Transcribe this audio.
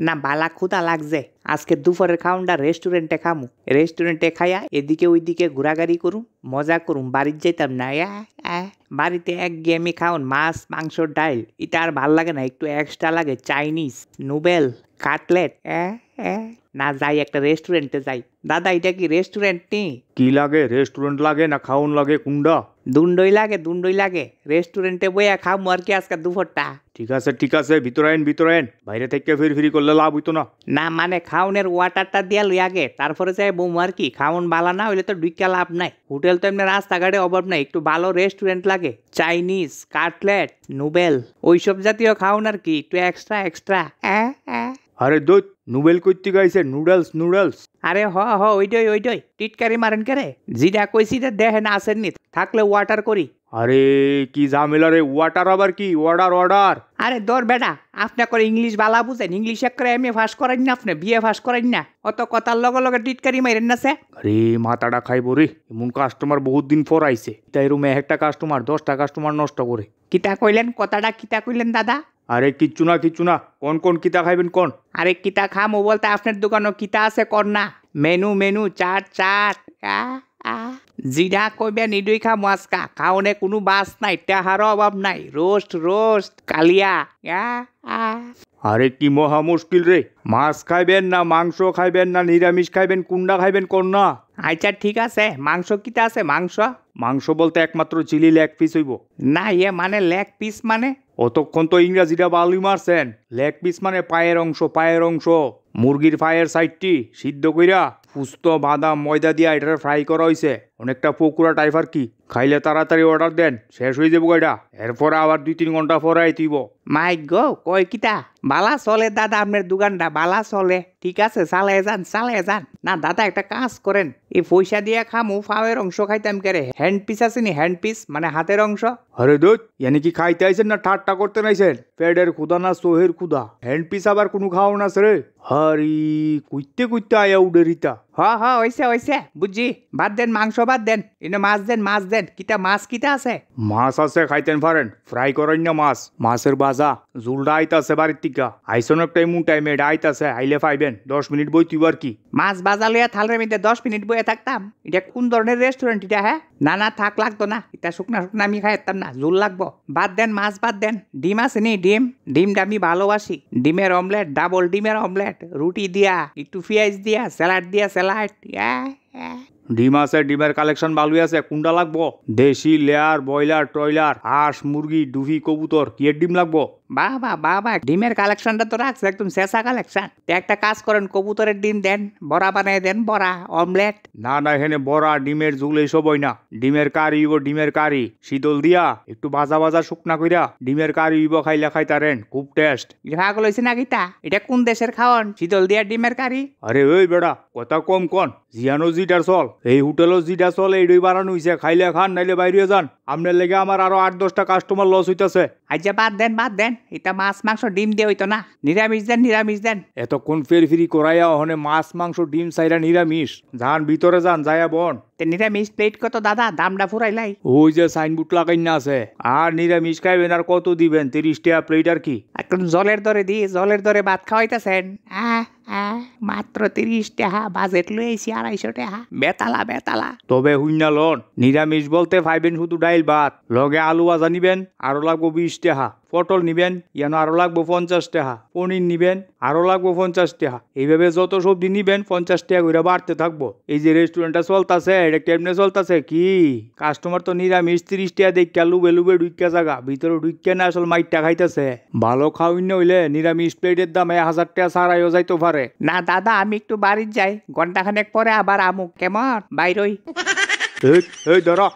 না বালা ক্ষুধা লাগছে, আজকে দুপুরের খাওনটা রেস্টুরেন্টে খামু, রেস্টুরেন্টে খাইয়া এদিকে ওইদিকে ঘোরাঘুরি করুম, মজা করুম, বাড়িতে যেতাম না। বাড়িতে একঘেয়েমি খাওন, মাছ মাংস ডাইল, এটা আর ভাল লাগে না, একটু এক্সট্রা লাগে, চাইনিজ নুডল কাটলেট। না যাই একটা রেস্টুরেন্টে যাই। দাদা এটা কি রেস্টুরেন্ট নি? কি লাগে, রেস্টুরেন্ট লাগে না খাওন লাগে কোনটা? দুন্ডই লাগে, রেস্টুরেন্টে বইয়া খামু আর কি আজকে দুপুরটা। ঠিক আছে, ভিতরে আইন, বাইরে থেকে ফিরি করলে লাভ হইতো না। না মানে খাউনের ওয়াটারটা দিয়া লই আগে, তারপরে যাই বমু আর কি। খাউন বালা না হইলে তো ঢুকা লাভ নাই, হোটেল তো এমনি রাস্তাঘাটে অভাব নাই, একটু ভালো রেস্টুরেন্ট লাগে, চাইনিজ কাটলেট নুবেল ওইসব জাতীয় খাউন আর কি, একটু এক্সট্রা। আরে দোত নুবেল কইতে গাইছে, নুডলস। আরে হ ওইটাই টিটকারি মারেন কে রে? জিডা কইছি দেখেন আসেননি, থাকলে ওয়াটার করি। আরে কি ঝামেলা রে, ওয়াটার আবার কি? অর্ডার। আরে দর বেটা, আপনি করে ইংলিশ বালা বুঝেন, ইংলিশ করে এমএ ফাঁস করেন না, আপনি বিএ ফাঁস করেন না, অত কথার লগে টিটকারি মারেন না সে। আরে মাথাটা খাইবো রে, এমন কাস্টমার বহুত দিন পর আইছে, তাই রুমে একটা কাস্টমার 10টা কাস্টমার নষ্ট করে। কিতা কইলেন, কথাটা কিতা কইলেন দাদা? আরে কিচ্ছু না, কোন কিতা খাইবেন কোন? আরে কিতা খামো বলতে আপনার দোকানও কিতা আছে কর না, মেনু চাট জিরা কইবেন ইডুই খামো আজকা, খাওনে কোনো বাস নাই, টাহারও অভাব নাই, রোস্ট কালিয়া। আরে কি মহা মুশকিল রে, মাছ খাইবেন না মাংস খাইবেন না নিরামিষ খাইবেন, কোনটা খাইবেন কোন না? আচ্ছা ঠিক আছে, মাংস কিতা আছে? মাংস বলতে একমাত্র চিলি লেগ পিস হইব। না মানে লেগ পিস মানে? অতক্ষণ তো ইংরাজিটা বালুই মারছেন। লেগ পিস মানে পায়ের অংশ, মুরগির পায়ের সাইডটি সিদ্ধ কইরা পুস্ত বাদাম ময়দা দিয়া এটা ফ্রাই করা হয়েছে, অনেকটা পকুড়া টাইপ আর কি। খাইলে তাড়াতাড়ি অর্ডার দেন, শেষ হয়ে যাবো এটা, এরপরে আবার 2-3 ঘন্টা পরে আইতিব। মাই গো, কয় কিতা বালা চলে দাদা, আপনার দোকানটা বালা চলে, ঠিক আছে চালায় যান। না দাদা একটা কাজ করেন, এই পয়সা দিয়ে খামু, ফাওয়ের অংশ খাইতাম কেরে, হ্যান্ড পিস আছে নি, হ্যান্ড পিস মানে হাতের অংশ। আরে দুধ ইয়ানি কি খাইতে আইছেন না ঠাট্টা করতে নাইছেন? পেটের ক্ষুদা না সোহের ক্ষুদা, হ্যান্ড পিস আবার কোনো খাও না রে? হারি কুইতে আয়া উডেরিতা। হইছে বুঝছি, বাদ দেন মাংস বাদ দেন, এনে মাছ দেন। কিতা মাছ কিতা আছে? মাছ আছে, খাইতেন পারেন, ফ্রাই করেন না মাছের বাজা, জুলটা আইতাছে বাড়ির টিকা, আইসন একটা এমন টাইমে এটা আইতাছে, আইলে পাইবেন 10 মিনিট বইতিব আর কি। মাছ বাজা লইয়া থালের মধ্যে 10 মিনিট বইয়া থাকতাম? এটা কোন ধরনের রেস্টুরেন্ট এটা? হ্যাঁ না থাক লাগতো না, এটা শুকনা আমি খাইতাম না, জুল লাগবো। বাদ দেন মাছ বাদ দেন। ডিম আছে নি? ডিমটা আমি ভালোবাসি, ডিমের অমলেট, ডাবল ডিমের অমলেট, রুটি দিয়া, একটু পেঁয়াজ দিয়া, স্যালাড দিয়া, ডিম আছে, ডিমের কালেকশন ভালোই আছে, কোনটা লাগবো? দেশি, লেয়ার, ব্রয়লার, ট্রয়লার, হাঁস, মুরগি, ডুফি, কবুতর, কি এর ডিম লাগবো? বাবা ডিমের কালেকশনটা তো রাখছে একদম শেষা কালেকশন। একটা কাজ করেন, কবুতরের ডিম দেন, বড়া বানাই দেন, বড়া অমলেট। না এখানে বড়া ডিমের ঝুল এইসব হয় না, ডিমের কারি শীতল দিয়া একটু ভাজা শুকনা কইরা ডিমের কারি হইব, খাইলে খাইতারেন, খুব টেস্ট। পাগল হইছে না গীতা, এটা কোন দেশের খাওয়ান, শীতল দিয়া ডিমের কারি? আরে ওই বেড়া কথা কম কন, জিয়ানো জিটার চল, এই হোটেলও জিটা চল, এইটাই বাড়ানো হইছে, খাইলে খান নাইলে বাইরে যান, আপনার লেগে আমার আরো 8-10টা কাস্টমার লস হইতাছে। আচ্ছা বাদ দেন, এটা মাছ মাংস ডিম দিয়ে হইতো না, নিরামিষ দেন। এতক্ষণ ফেরি করাইয়া ওখানে মাছ মাংস ডিম চাইরা নিরামিষ, যান ভিতরে যান, যাইয়া বন। নিরামিষ প্লেট কত দাদা, দামটা ফুরাইলাই? ওই যে সাইনবোর্ড লাগাই না আছে, আর নিরামিষ খাইবেন আর কত দিবেন, 30 টাকা প্লেট আর কি। এখন জলের দরে ভাত খাওয়াইতেছেন, মাত্র 30 টাকা, বাজেট লইছি 250 টাকা, বেতালা। তবে হুইনা লন, নিরামিষ বলতে পাইবেন শুধু ডাইল ভাত, লগে আলু ভাজা নিবেন, আরো লাগবো 20 টাকা, পটল নিবেন ইয়ানো আরো লাগবো 50 টাকা, পনির নিবেন আরো লাগবো 50 টাকা, এইভাবে যত সবজি নিবেন 50 টাকা করে বাড়তে থাকবো। এই যে রেস্টুরেন্টটা চলতেছে এটা কেমনে চলতেছে কি, কাস্টমার তো নিরামিষ 30 টাকা দেখা লুবে ঢুকিয়া জায়গা ভিতরে ঢুকিয়া না আসল মাইটটা খাইতেছে। ভালো খাওয়াইন হইলে নিরামিষ প্লেটের দাম 1000 টাকা ছাড়াইও যাইতে পারে। না দাদা আমি একটু বাড়ির যাই, ঘন্টাখানেক পরে আবার আমুক, কেমন বাইরই। এই ধরো।